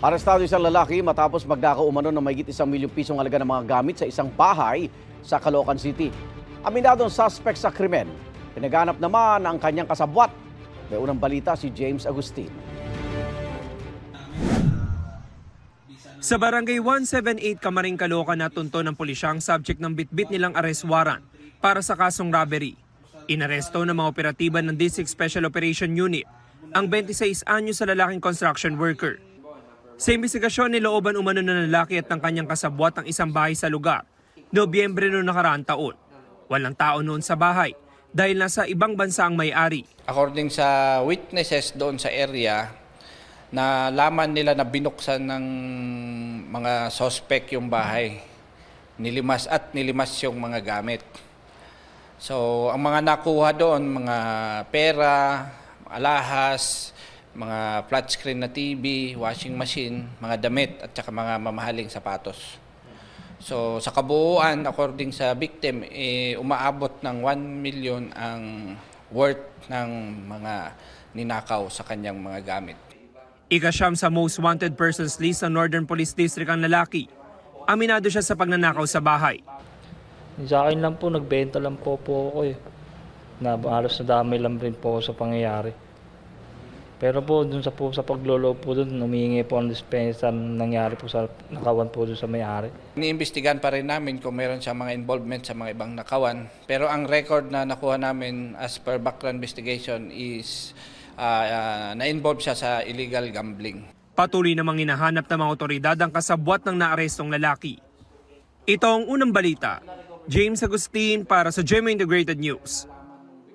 Arestado isang lalaki matapos magnakaw umano ng mahigit 1 milyong pisong halaga ng mga gamit sa isang bahay sa Caloocan City. Aminado ang suspect sa krimen. Pinaganap naman ang kanyang kasabwat. May unang balita si James Agustin. Sa barangay 178 Kamaring Caloocan natunto ng pulisya ang subject ng bitbit nilang arrest warrant para sa kasong robbery. Inaresto ng mga operatiba ng District Special Operation Unit ang 26 anyo sa lalaking construction worker. Sa investigasyon, nilooban umano ng lalaki at ng kanyang kasabwat ang isang bahay sa lugar, Nobyembre noong nakaraang taon. Walang tao noon sa bahay dahil nasa ibang bansa ang may-ari. According sa witnesses doon sa area, na laman nila na binuksan ng mga suspect yung bahay. Nilimas yung mga gamit. So, ang mga nakuha doon, mga pera, alahas, mga flat screen na TV, washing machine, mga damit at saka mga mamahaling sapatos. So, sa kabuuan, according sa victim, umaabot ng 1 million ang worth ng mga ninakaw sa kanyang mga gamit. Ikasyam sa most wanted persons list sa Northern Police District ang lalaki. Aminado siya sa pagnanakaw sa bahay. Sa akin lang po, nagbenta lang po ako eh. Halos nadamay lang rin po sa pangyayari. Pero po, dun sa paglolo po dun, humihingi po ang dispensa nangyari po sa nakawan po dun sa may-ari. Iniimbestigahan pa rin namin kung meron siyang mga involvement sa mga ibang nakawan. Pero ang record na nakuha namin as per background investigation is na-involve siya sa illegal gambling. Patuloy namang hinahanap ng mga otoridad ang kasabwat ng naarestong lalaki. Ito ang unang balita. James Agustin para sa GMA Integrated News.